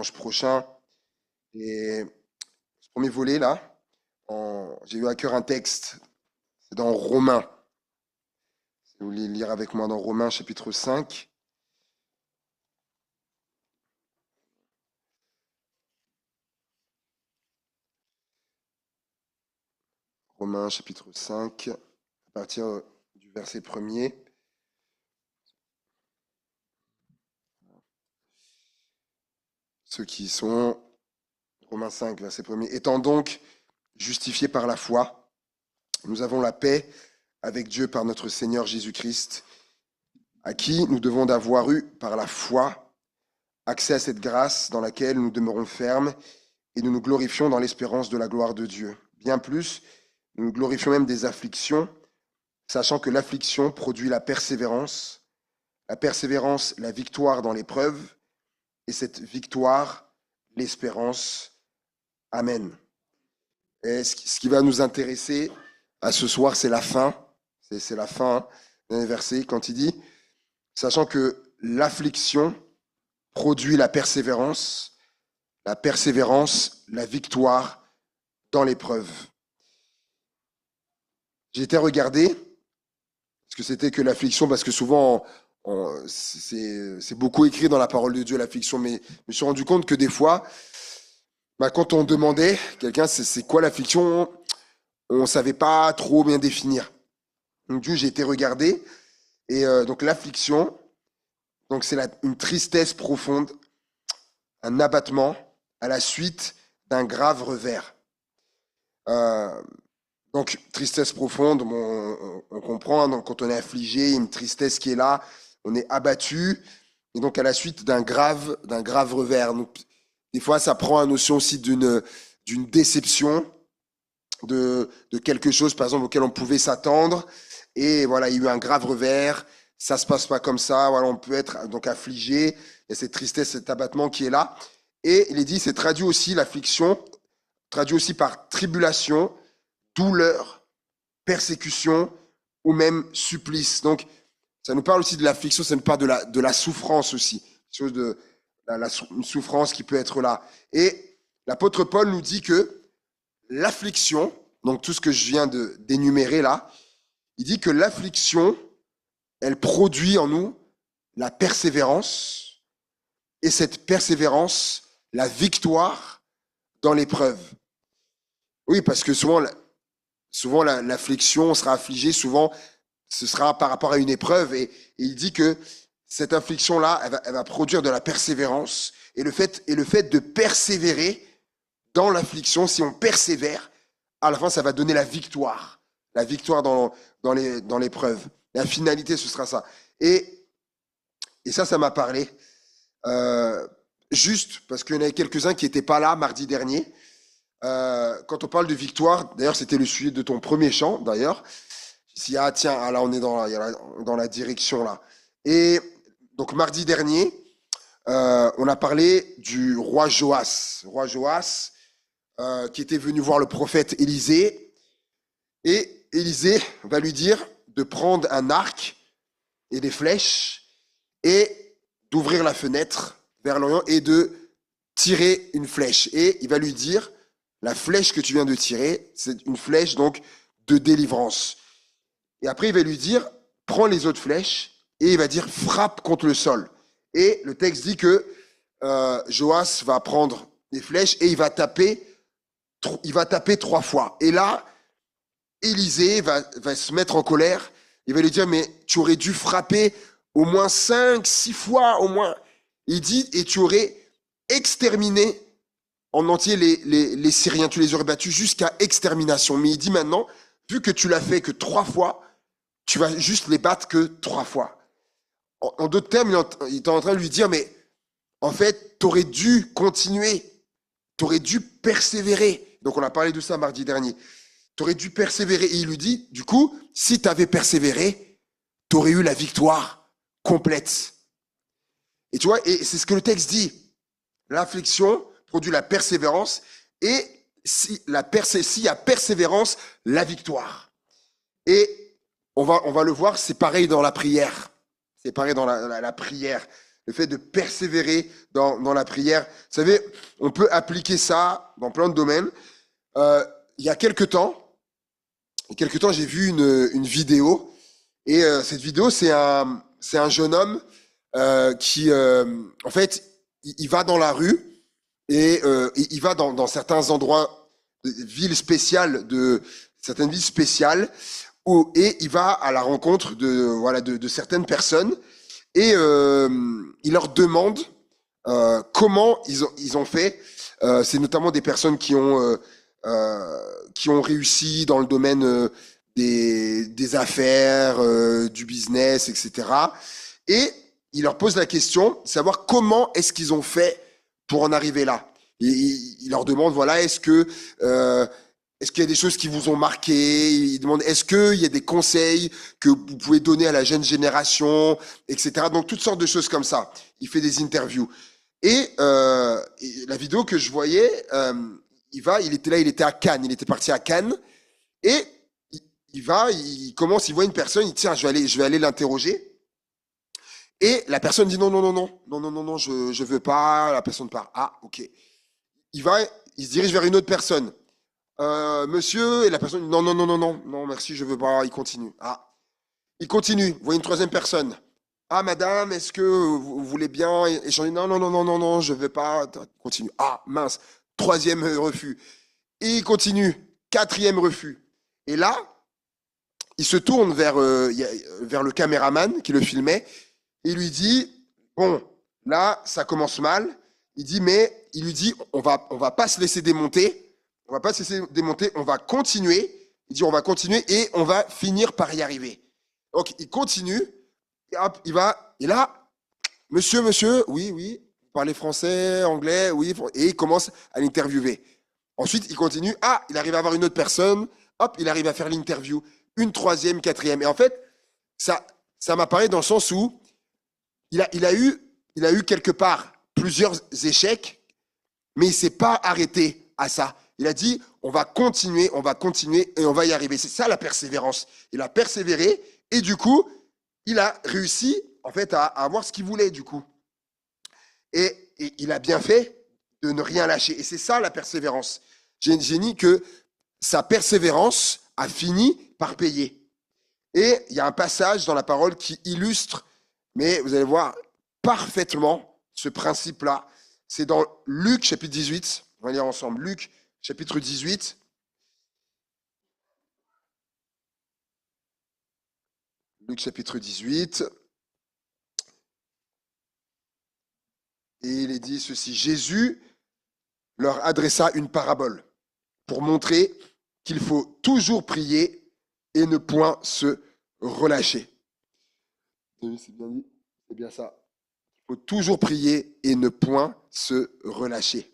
dimanche prochain. Et ce premier volet, là, j'ai eu à cœur un texte, c'est dans Romains. Si vous voulez lire avec moi dans Romains chapitre 5. Romains chapitre 5, à partir du verset 1er. Ceux qui sont Romains 5, verset 1er. Étant donc justifiés par la foi, nous avons la paix avec Dieu par notre Seigneur Jésus-Christ, à qui nous devons d'avoir eu par la foi accès à cette grâce dans laquelle nous demeurons fermes et nous nous glorifions dans l'espérance de la gloire de Dieu. Bien plus, nous nous glorifions même des afflictions, sachant que l'affliction produit la persévérance, la victoire dans l'épreuve, et cette victoire, l'espérance. Amen. Et ce qui va nous intéresser à ce soir, c'est la fin. C'est la fin d'un verset quand il dit, sachant que l'affliction produit la persévérance, la victoire dans l'épreuve. J'ai été regarder ce que c'était que l'affliction, parce que souvent, c'est beaucoup écrit dans la parole de Dieu, l'affliction, mais je me suis rendu compte que des fois, quand on demandait quelqu'un c'est quoi l'affliction, on ne savait pas trop bien définir. Donc, j'ai été regarder, et donc l'affliction, donc c'est une tristesse profonde, un abattement à la suite d'un grave revers. Donc, tristesse profonde, on comprend, donc, quand on est affligé, il y a une tristesse qui est là, on est abattu, et donc à la suite d'un grave revers. Donc, des fois, ça prend la notion aussi d'une déception, de quelque chose, par exemple, auquel on pouvait s'attendre, et voilà, il y a eu un grave revers, ça se passe pas comme ça, voilà, on peut être donc affligé, il y a cette tristesse, cet abattement qui est là, et il est dit, c'est traduit aussi, l'affliction, traduit aussi par tribulation, douleur, persécution ou même supplice. Donc, ça nous parle aussi de l'affliction, ça nous parle de la souffrance aussi, chose de une souffrance qui peut être là. Et l'apôtre Paul nous dit que l'affliction, donc tout ce que je viens d'énumérer là, il dit que l'affliction, elle produit en nous la persévérance, et cette persévérance, la victoire dans l'épreuve. Oui, parce que souvent l'affliction, on sera affligé, souvent ce sera par rapport à une épreuve, et il dit que cette affliction-là, elle va produire de la persévérance, et le fait de persévérer dans l'affliction, si on persévère, à la fin, ça va donner la victoire dans l'épreuve. La finalité, ce sera ça. Et ça m'a parlé. Juste parce qu'il y en avait quelques-uns qui n'étaient pas là mardi dernier. Quand on parle de victoire, d'ailleurs, c'était le sujet de ton premier chant, d'ailleurs. Si, tiens, là, on est dans la direction, là. Et donc, mardi dernier, on a parlé du roi Joas. Roi Joas, qui était venu voir le prophète Élisée. Et Élisée va lui dire de prendre un arc et des flèches et d'ouvrir la fenêtre vers l'Orient et de tirer une flèche. Et il va lui dire, la flèche que tu viens de tirer, c'est une flèche donc de délivrance. Et après, il va lui dire, prends les autres flèches, et il va dire, frappe contre le sol. Et le texte dit que Joas va prendre des flèches et il va taper 3 fois. Et là, Élisée va se mettre en colère. Il va lui dire, mais tu aurais dû frapper au moins 5, 6 fois, au moins. Il dit, et tu aurais exterminé en entier les Syriens, tu les aurais battus jusqu'à extermination. Mais il dit maintenant, vu que tu l'as fait que 3 fois, tu vas juste les battre que 3 fois. En d'autres termes, il est en train de lui dire, mais en fait, tu aurais dû continuer, tu aurais dû persévérer. Donc on a parlé de ça mardi dernier. Tu aurais dû persévérer. Et il lui dit, du coup, si tu avais persévéré, tu aurais eu la victoire complète. Et tu vois, et c'est ce que le texte dit. L'affliction produit la persévérance, et s'il y a persévérance, la victoire. Et on va le voir, c'est pareil dans la prière. C'est pareil dans la prière. le fait de persévérer dans la prière. Vous savez, on peut appliquer ça dans plein de domaines. Il y a quelques temps, j'ai vu une vidéo, et cette vidéo, c'est un jeune homme qui, en fait, il va dans la rue et il va dans certains endroits, certaines villes spéciales, et il va à la rencontre de certaines personnes et il leur demande comment ils ont fait. C'est notamment des personnes qui ont réussi dans le domaine des affaires, du business, etc. Et il leur pose la question, savoir comment est-ce qu'ils ont fait pour en arriver là. Et il leur demande, voilà, est-ce qu'il y a des choses qui vous ont marqué? Il demande, est-ce qu'il y a des conseils que vous pouvez donner à la jeune génération, etc. Donc, toutes sortes de choses comme ça. Il fait des interviews. Et la vidéo que je voyais, il était à Cannes, il était parti à Cannes, et il voit une personne, il dit, tiens, je vais aller l'interroger. Et la personne dit, non, je veux pas. La personne part, ah, ok. Il se dirige vers une autre personne. Monsieur, et la personne dit, non, merci, je veux pas. Il continue. Ah, il continue. Vous voyez une troisième personne. Ah, madame, est-ce que vous voulez bien échanger? Non, je veux pas. Continue. Ah, mince. Troisième refus. Et il continue. Quatrième refus. Et là, il se tourne vers le caméraman qui le filmait et lui dit, bon, là, ça commence mal. Il lui dit, on va pas se laisser démonter. On va pas se laisser démonter. On va continuer. Il dit, on va continuer et on va finir par y arriver. Donc, il continue. Et hop, il va. Et là, monsieur, oui, vous parlez français, anglais, oui. Et il commence à l'interviewer. Ensuite, il continue. Ah, il arrive à avoir une autre personne. Hop, il arrive à faire l'interview. Une troisième, quatrième. Et en fait, ça m'apparaît dans le sens où il a eu quelque part plusieurs échecs, mais il s'est pas arrêté à ça. Il a dit, on va continuer et on va y arriver. C'est ça la persévérance. Il a persévéré et du coup, il a réussi en fait à avoir ce qu'il voulait du coup. Et il a bien fait de ne rien lâcher. Et c'est ça la persévérance. J'ai dit que sa persévérance a fini par payer. Et il y a un passage dans la parole qui illustre, mais vous allez voir parfaitement ce principe-là. C'est dans Luc chapitre 18. On va lire ensemble. Luc chapitre 18. Luc chapitre 18. Et il est dit ceci. Jésus leur adressa une parabole pour montrer qu'il faut toujours prier et ne point se relâcher. C'est bien dit, c'est bien ça. Il faut toujours prier et ne point se relâcher.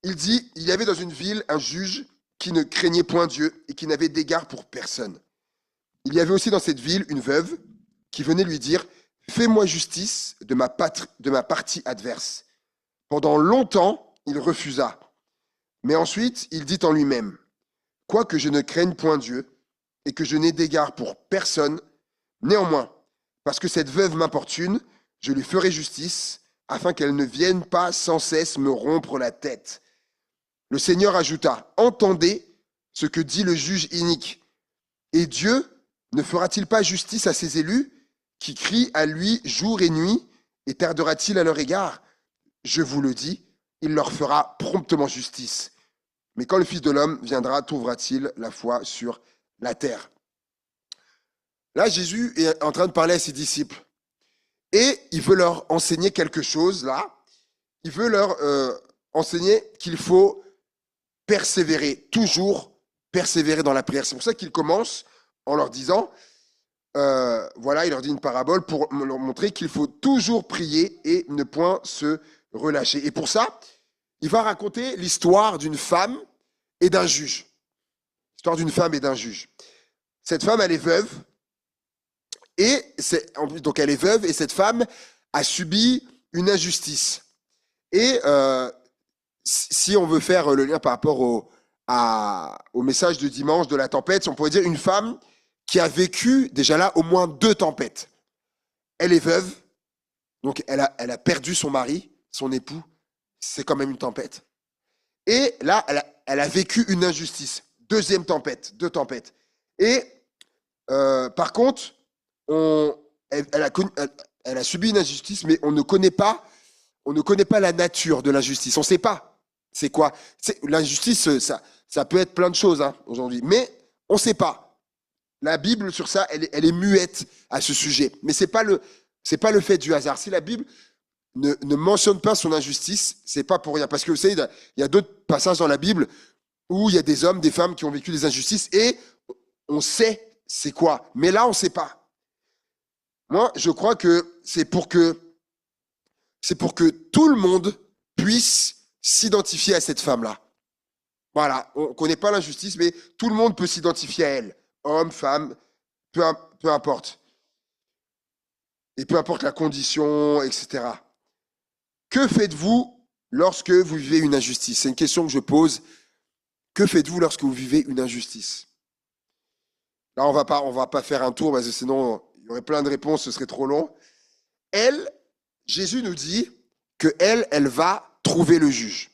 Il dit, il y avait dans une ville un juge qui ne craignait point Dieu et qui n'avait d'égard pour personne. Il y avait aussi dans cette ville une veuve qui venait lui dire, fais-moi justice de ma partie adverse. Pendant longtemps, il refusa. Mais ensuite, il dit en lui-même, quoique je ne craigne point Dieu et que je n'ai d'égard pour personne, néanmoins, parce que cette veuve m'importune, je lui ferai justice, afin qu'elle ne vienne pas sans cesse me rompre la tête. Le Seigneur ajouta, entendez ce que dit le juge inique. Et Dieu ne fera-t-il pas justice à ses élus qui crient à lui jour et nuit, et tardera-t-il à leur égard? Je vous le dis, il leur fera promptement justice. Mais quand le Fils de l'homme viendra, trouvera-t-il la foi sur la terre? Là, Jésus est en train de parler à ses disciples. Et il veut leur enseigner quelque chose, là. Il veut leur enseigner qu'il faut persévérer, toujours persévérer dans la prière. C'est pour ça qu'il commence en leur disant, voilà, il leur dit une parabole pour leur montrer qu'il faut toujours prier et ne point se relâcher. Et pour ça, il va raconter l'histoire d'une femme et d'un juge. L'histoire d'une femme et d'un juge. Cette femme, elle est veuve. Donc elle est veuve et cette femme a subi une injustice. Et si on veut faire le lien par rapport au message de dimanche de la tempête, on pourrait dire une femme qui a vécu déjà là au moins 2 tempêtes. Elle est veuve, Donc, elle a perdu son mari, son époux. C'est quand même une tempête. Et là, elle a vécu une injustice. Deuxième tempête, deux tempêtes. Et par contre, elle a subi une injustice, mais on ne connaît pas la nature de l'injustice. On ne sait pas. C'est quoi? L'injustice, ça peut être plein de choses hein, aujourd'hui, mais on ne sait pas. La Bible, sur ça, elle est muette à ce sujet. Mais ce n'est pas le fait du hasard. Si la Bible ne mentionne pas son injustice, c'est pas pour rien. Parce que vous savez, il y a d'autres passages dans la Bible où il y a des hommes, des femmes qui ont vécu des injustices et on sait c'est quoi. Mais là, on ne sait pas. Moi, je crois que c'est pour que tout le monde puisse s'identifier à cette femme-là. Voilà, on ne connaît pas l'injustice, mais tout le monde peut s'identifier à elle. Homme, femme, peu importe. Et peu importe la condition, etc. Que faites-vous lorsque vous vivez une injustice? C'est une question que je pose. Que faites-vous lorsque vous vivez une injustice? Là, on va pas faire un tour, parce que sinon, il y aurait plein de réponses, ce serait trop long. Jésus nous dit qu'elle va trouver le juge.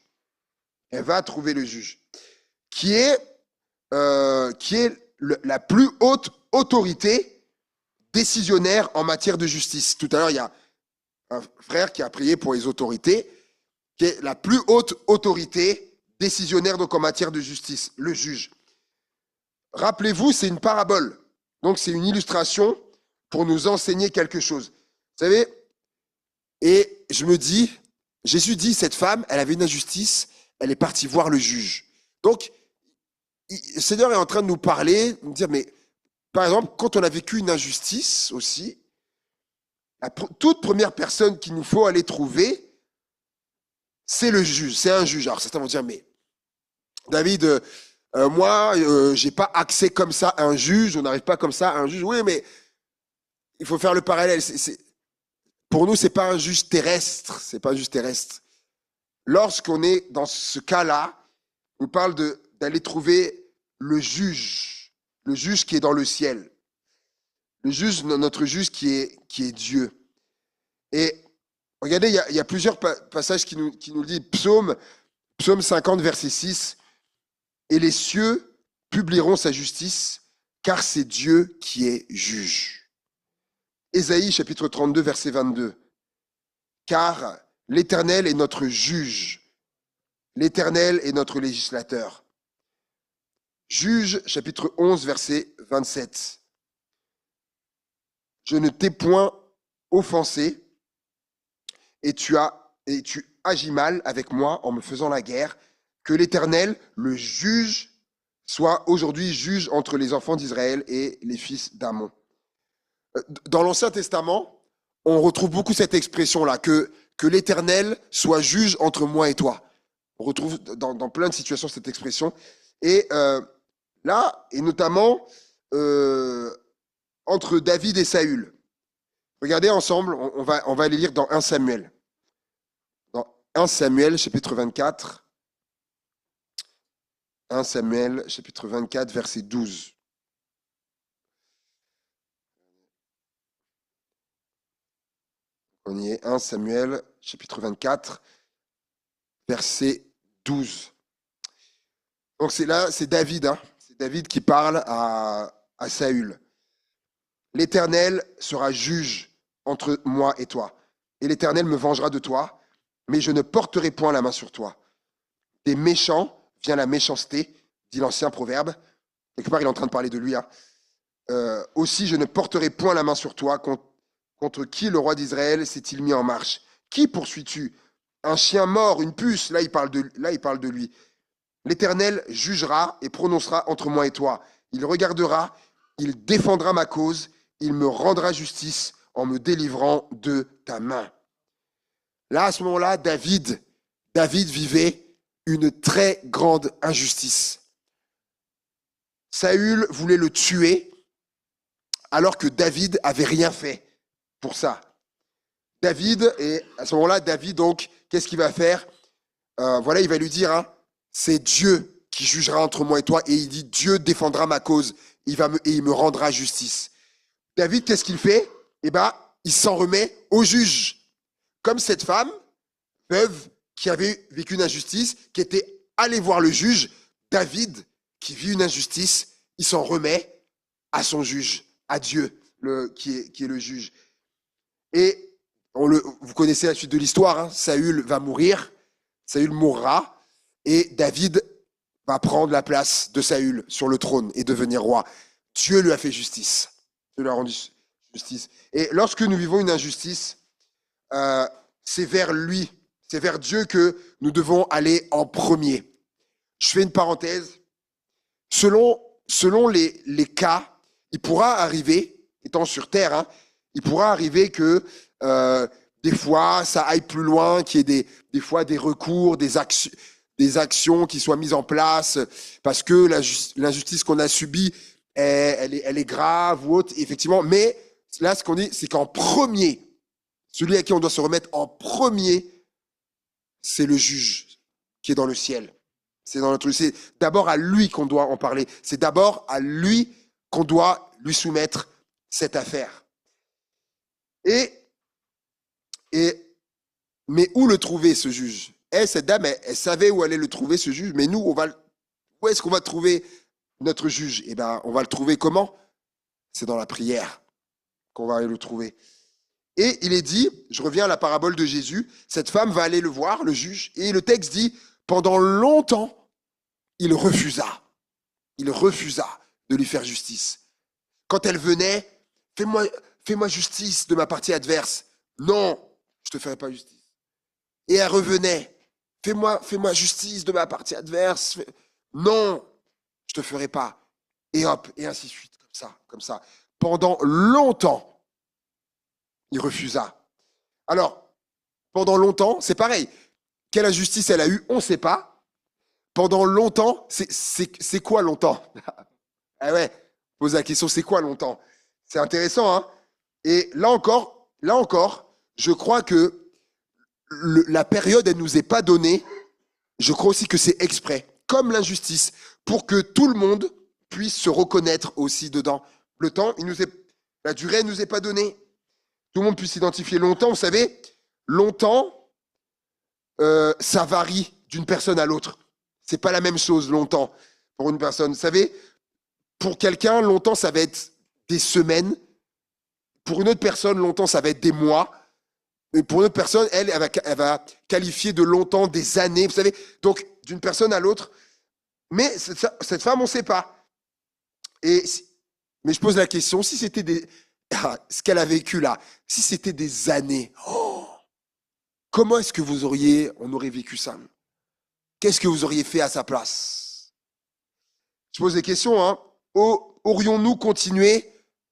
Elle va trouver le juge, qui est la plus haute autorité décisionnaire en matière de justice. Tout à l'heure, il y a un frère qui a prié pour les autorités, qui est la plus haute autorité décisionnaire donc en matière de justice, le juge. Rappelez-vous, c'est une parabole. Donc, c'est une illustration pour nous enseigner quelque chose. Vous savez, et je me dis, Jésus dit, cette femme, elle avait une injustice, elle est partie voir le juge. Donc, le Seigneur est en train de nous parler, de nous dire, mais par exemple, quand on a vécu une injustice aussi, la toute première personne qu'il nous faut aller trouver, c'est le juge, c'est un juge. Alors certains vont dire, mais David, moi, j'ai pas accès comme ça à un juge, on n'arrive pas comme ça à un juge. Oui, mais il faut faire le parallèle. Pour nous, c'est pas un juge terrestre, c'est pas un juge terrestre. Lorsqu'on est dans ce cas-là, on parle d'aller trouver le juge qui est dans le ciel. Le juge, notre juge qui est Dieu. Et regardez, il y a plusieurs passages qui nous le disent. Psaume 50, verset 6. Et les cieux publieront sa justice, car c'est Dieu qui est juge. Ésaïe, chapitre 32, verset 22. Car l'Éternel est notre juge. L'Éternel est notre législateur. Juge, chapitre 11, verset 27. Je ne t'ai point offensé, et tu agis mal avec moi en me faisant la guerre. Que l'Éternel, le juge, soit aujourd'hui juge entre les enfants d'Israël et les fils d'Amon. Dans l'Ancien Testament, on retrouve beaucoup cette expression-là, que l'Éternel soit juge entre moi et toi. On retrouve dans plein de situations cette expression. Et là, et notamment entre David et Saül. Regardez ensemble, on va aller lire dans 1 Samuel. Dans 1 Samuel, chapitre 24. 1 Samuel, chapitre 24, verset 12. On y est, 1 Samuel, chapitre 24, verset 12. Donc c'est David, hein, c'est David qui parle à Saül. L'Éternel sera juge entre moi et toi, et l'Éternel me vengera de toi, mais je ne porterai point la main sur toi. Des méchants vient la méchanceté, dit l'ancien proverbe. Quelque part, il est en train de parler de lui. Hein. Aussi, je ne porterai point la main sur toi. Contre qui le roi d'Israël s'est-il mis en marche? Qui poursuis-tu? Un chien mort, une puce. Là, il parle de lui. L'Éternel jugera et prononcera entre moi et toi. Il regardera, il défendra ma cause, il me rendra justice en me délivrant de ta main. Là, à ce moment-là, David vivait une très grande injustice. Saül voulait le tuer alors que David avait rien fait pour ça. Et à ce moment-là, David, donc, qu'est-ce qu'il va faire? Voilà, il va lui dire, hein, c'est Dieu qui jugera entre moi et toi, et il dit, Dieu défendra ma cause, et il me rendra justice. David, qu'est-ce qu'il fait? Eh bien, il s'en remet au juge. comme cette femme, veuve, qui avait vécu une injustice, qui était allée voir le juge, David, qui vit une injustice, il s'en remet à son juge, à Dieu, qui est le juge. Et vous connaissez la suite de l'histoire, hein, Saül va mourir, Saül mourra, et David va prendre la place de Saül sur le trône et devenir roi. Dieu lui a fait justice. Dieu lui a rendu justice. Et lorsque nous vivons une injustice, c'est vers lui, c'est vers Dieu que nous devons aller en premier. Je fais une parenthèse. Selon les cas, il pourra arriver, étant sur terre, hein, il pourra arriver que des fois, ça aille plus loin, qu'il y ait des fois des recours, des actions qui soient mises en place, parce que l'injustice qu'on a subie, elle est grave ou autre, effectivement. Mais là, ce qu'on dit, c'est qu'en premier, celui à qui on doit se remettre en premier, c'est le juge qui est dans le ciel. C'est d'abord à lui qu'on doit en parler. C'est d'abord à lui qu'on doit lui soumettre cette affaire. Mais où le trouver, ce juge? Cette dame, elle savait où allait le trouver, ce juge. Mais nous, où est-ce qu'on va trouver notre juge? Eh bien, on va le trouver comment? C'est dans la prière qu'on va aller le trouver. Et il est dit, je reviens à la parabole de Jésus, cette femme va aller le voir, le juge, et le texte dit, pendant longtemps, il refusa de lui faire justice. Quand elle venait, fais-moi justice de ma partie adverse. Non, je ne te ferai pas justice. Et elle revenait, fais-moi justice de ma partie adverse. Non, je ne te ferai pas. Et hop, et ainsi de suite, comme ça. Pendant longtemps, il refusa. Alors, pendant longtemps, c'est pareil. Quelle injustice elle a eue, on ne sait pas. Pendant longtemps, c'est quoi longtemps? Ah ouais, pose la question, c'est quoi longtemps? C'est intéressant, hein? Et là encore, je crois que la période, elle ne nous est pas donnée. Je crois aussi que c'est exprès, comme l'injustice, pour que tout le monde puisse se reconnaître aussi dedans. Le temps, la durée ne nous est pas donnée. Tout le monde puisse s'identifier longtemps. Vous savez, longtemps, ça varie d'une personne à l'autre. C'est pas la même chose, longtemps, pour une personne. Vous savez, pour quelqu'un, longtemps, ça va être des semaines. Pour une autre personne, longtemps, ça va être des mois. Et pour une autre personne, elle va qualifier de longtemps des années. Vous savez, donc, d'une personne à l'autre. Mais cette femme, on ne sait pas. Mais je pose la question, si c'était ce qu'elle a vécu là, si c'était des années, comment est-ce que on aurait vécu ça? Qu'est-ce que vous auriez fait à sa place? Je pose des questions, hein. Aurions-nous continué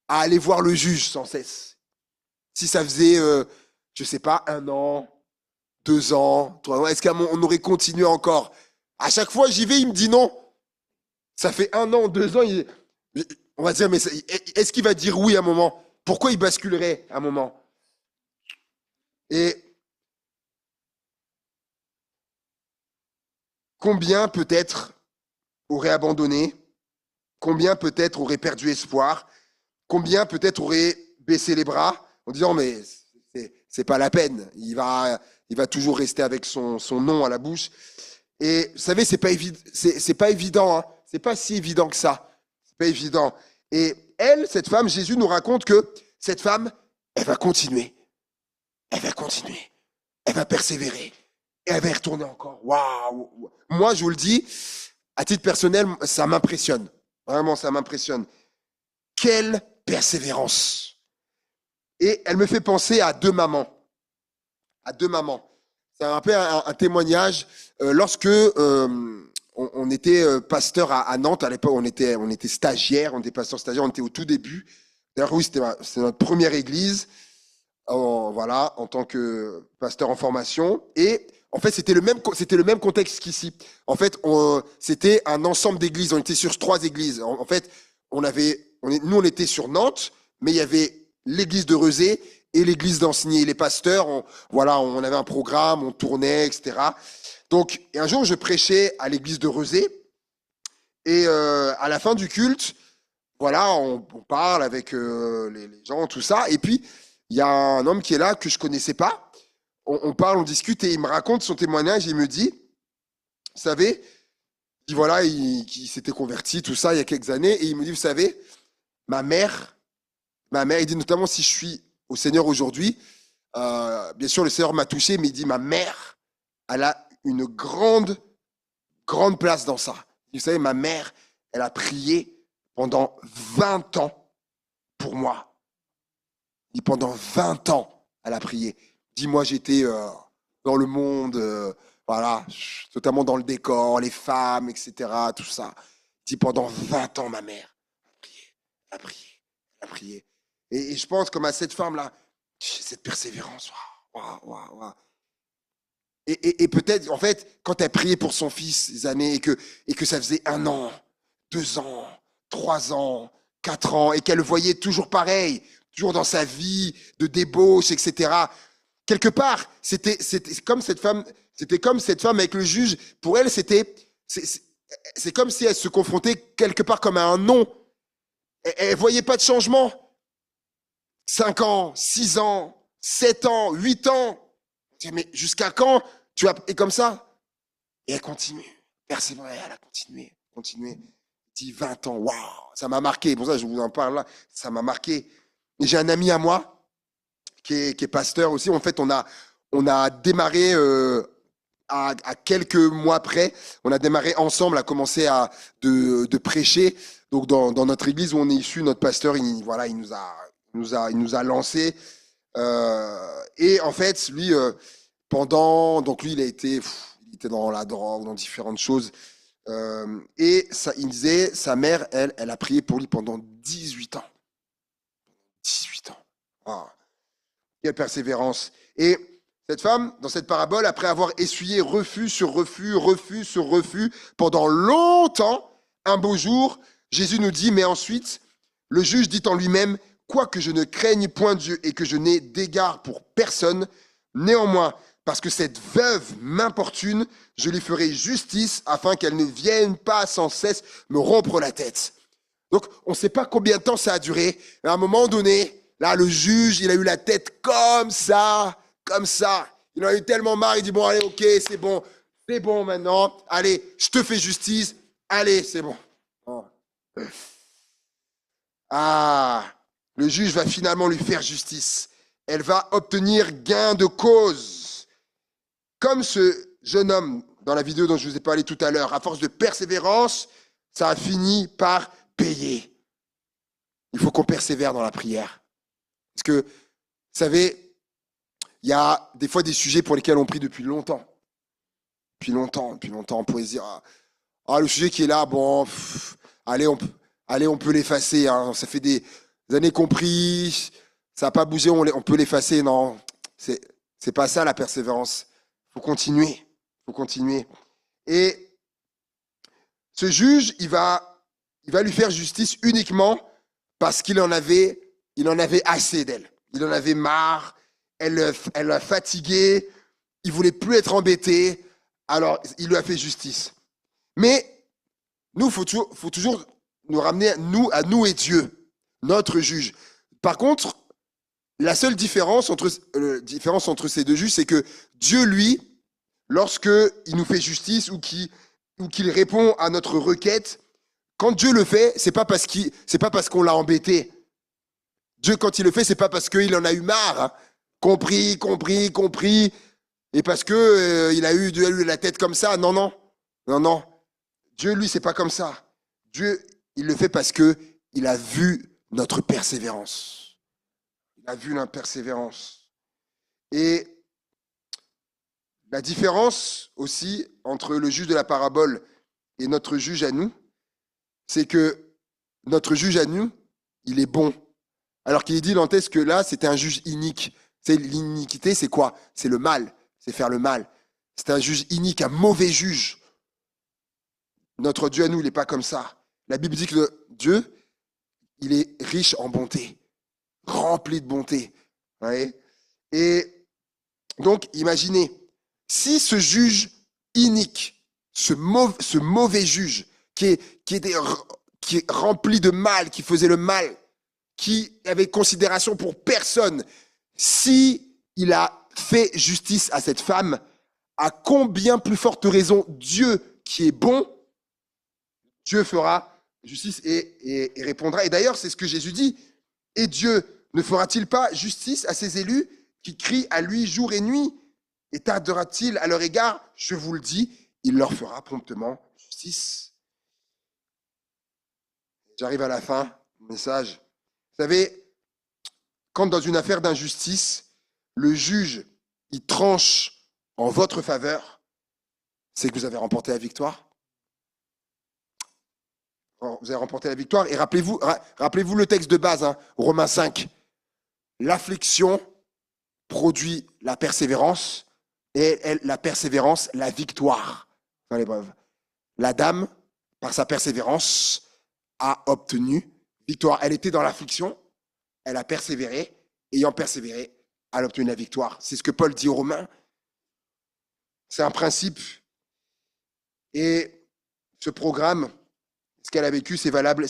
à aller voir le juge sans cesse? Si ça faisait, je ne sais pas, 1 an, 2 ans, 3 ans, est-ce qu'on aurait continué encore? À chaque fois, j'y vais, il me dit non. Ça fait 1 an, 2 ans, on va dire, mais est-ce qu'il va dire oui à un moment? Pourquoi il basculerait à un moment? Et combien peut-être aurait abandonné? Combien peut-être aurait perdu espoir? Combien peut-être aurait baissé les bras en disant mais c'est pas la peine, il va toujours rester avec son nom à la bouche. Et vous savez, c'est pas évident, hein. C'est pas si évident que ça. C'est pas évident. Et cette femme, Jésus nous raconte que cette femme, elle va continuer. Elle va continuer. Elle va persévérer. Et elle va y retourner encore. Waouh! Moi, je vous le dis, à titre personnel, ça m'impressionne. Vraiment, ça m'impressionne. Quelle persévérance! Et elle me fait penser à 2 mamans. À 2 mamans. C'est un peu un témoignage. Lorsque on était pasteur à Nantes, à l'époque, on était stagiaire, on était pasteur stagiaire, on était au tout début. D'ailleurs, oui, c'était notre première église, en tant que pasteur en formation. Et en fait, c'était le même contexte qu'ici. En fait, c'était un ensemble d'églises. On était sur 3 églises. En fait, nous, on était sur Nantes, mais il y avait l'église de Rezé et l'église d'Ansigny. Les pasteurs, on avait un programme, on tournait, etc. Donc, un jour, je prêchais à l'église de Rezé. Et à la fin du culte, on parle avec les gens, tout ça. Et puis, il y a un homme qui est là que je connaissais pas. on parle, on discute et il me raconte son témoignage. Et il me dit, vous savez, il dit voilà, il s'était converti, tout ça, il y a quelques années. Et il me dit, vous savez, ma mère, il dit notamment si je suis au Seigneur aujourd'hui, bien sûr, le Seigneur m'a touché, mais il dit, ma mère, elle a une grande place dans ça. Vous savez, ma mère, elle a prié pendant 20 ans pour moi. Il dit, pendant 20 ans, elle a prié. Dis-moi, j'étais dans le monde, voilà, totalement dans le décor, les femmes, etc., tout ça. Il dit, pendant 20 ans, ma mère a prié, a prié. Et je pense comme à cette femme-là, cette persévérance, waouh, waouh, waouh. Et peut-être, en fait, quand elle priait pour son fils des années et que ça faisait 1 an, 2 ans, 3 ans, 4 ans, et qu'elle le voyait toujours pareil, toujours dans sa vie de débauche, etc. Quelque part, c'était comme cette femme avec le juge. Pour elle, c'est comme si elle se confrontait quelque part comme à un non. Elle voyait pas de changement. 5 ans, 6 ans, 7 ans, 8 ans. Mais jusqu'à quand tu as et comme ça? Et elle continue. Persévérer, elle a continué. 10, 20 ans, waouh, ça m'a marqué. Pour ça, je vous en parle là. Ça m'a marqué. Et j'ai un ami à moi qui est pasteur aussi. En fait, on a démarré à quelques mois près. On a démarré ensemble, à commencer de prêcher. Donc, dans notre église où on est issu, notre pasteur, voilà, il nous a lancé. Et en fait, lui, donc lui, il était dans la drogue, dans différentes choses. Et ça, il disait, sa mère, elle a prié pour lui pendant 18 ans. 18 ans. Wow. Quelle persévérance. Et cette femme, dans cette parabole, après avoir essuyé refus sur refus, refus sur refus, pendant longtemps, un beau jour, Jésus nous dit, mais ensuite, le juge dit en lui-même, quoique je ne craigne point Dieu et que je n'ai d'égard pour personne, néanmoins, parce que cette veuve m'importune, je lui ferai justice afin qu'elle ne vienne pas sans cesse me rompre la tête. Donc, on ne sait pas combien de temps ça a duré, mais à un moment donné, là, le juge, il a eu la tête comme ça, comme ça. Il en a eu tellement marre, il dit, bon, allez, ok, c'est bon maintenant, allez, je te fais justice, allez, c'est bon. Oh. Ah, le juge va finalement lui faire justice. Elle va obtenir gain de cause. Comme ce jeune homme dans la vidéo dont je vous ai parlé tout à l'heure, à force de persévérance, ça a fini par payer. Il faut qu'on persévère dans la prière. Parce que, vous savez, il y a des fois des sujets pour lesquels on prie depuis longtemps. Depuis longtemps, on pourrait se dire, le sujet qui est là, bon, allez, on peut l'effacer. Hein. Ça fait des années qu'on prie, ça n'a pas bougé, on peut l'effacer. Non, c'est pas ça la persévérance. Il faut continuer. Et ce juge, il va lui faire justice uniquement parce qu'il en avait assez d'elle. Il en avait marre, elle l'a fatigué, il voulait plus être embêté, alors il lui a fait justice. Mais nous, faut toujours nous ramener à nous et Dieu, notre juge. Par contre, la seule différence entre ces deux juges, c'est que Dieu, lui, lorsque il nous fait justice ou qu'il répond à notre requête, quand Dieu le fait, c'est pas parce qu'on l'a embêté. Dieu, quand il le fait, c'est pas parce qu'il en a eu marre, hein. Compris, et parce que il a eu la tête comme ça. Non. Dieu, lui, c'est pas comme ça. Dieu, il le fait parce que il a vu notre persévérance. Il a vu notre persévérance. Et la différence aussi entre le juge de la parabole et notre juge à nous, c'est que notre juge à nous, il est bon. Alors qu'il est dit dans le texte que là, c'était un juge inique. C'est l'iniquité, c'est quoi? C'est le mal, c'est faire le mal. C'est un juge inique, un mauvais juge. Notre Dieu à nous, il n'est pas comme ça. La Bible dit que Dieu, il est riche en bonté, rempli de bonté. Ouais. Et donc, imaginez, si ce juge inique, ce mauvais juge qui est rempli de mal, qui faisait le mal, qui avait considération pour personne, si il a fait justice à cette femme, à combien plus forte raison Dieu qui est bon, Dieu fera justice et répondra. Et d'ailleurs, c'est ce que Jésus dit. Et Dieu ne fera-t-il pas justice à ses élus qui crient à lui jour et nuit? Et tardera-t-il à leur égard? Je vous le dis, il leur fera promptement justice. J'arrive à la fin du message. Vous savez, quand dans une affaire d'injustice, le juge, il tranche en votre faveur, c'est que vous avez remporté la victoire. Vous avez remporté la victoire. Et rappelez-vous le texte de base, hein, Romains 5. L'affliction produit la persévérance et la persévérance, la victoire dans l'épreuve. La dame, par sa persévérance, a obtenu victoire. Elle était dans l'affliction, elle a persévéré, ayant persévéré, elle a obtenu la victoire. C'est ce que Paul dit aux Romains. C'est un principe. Et ce programme, ce qu'elle a vécu, c'est valable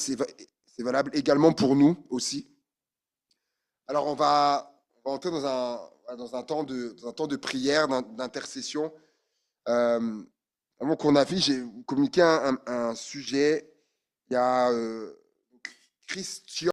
également pour nous aussi. Alors on va entrer dans un temps de prière, d'intercession. Avant qu'on affiche, j'ai communiqué un sujet. Il y a Christian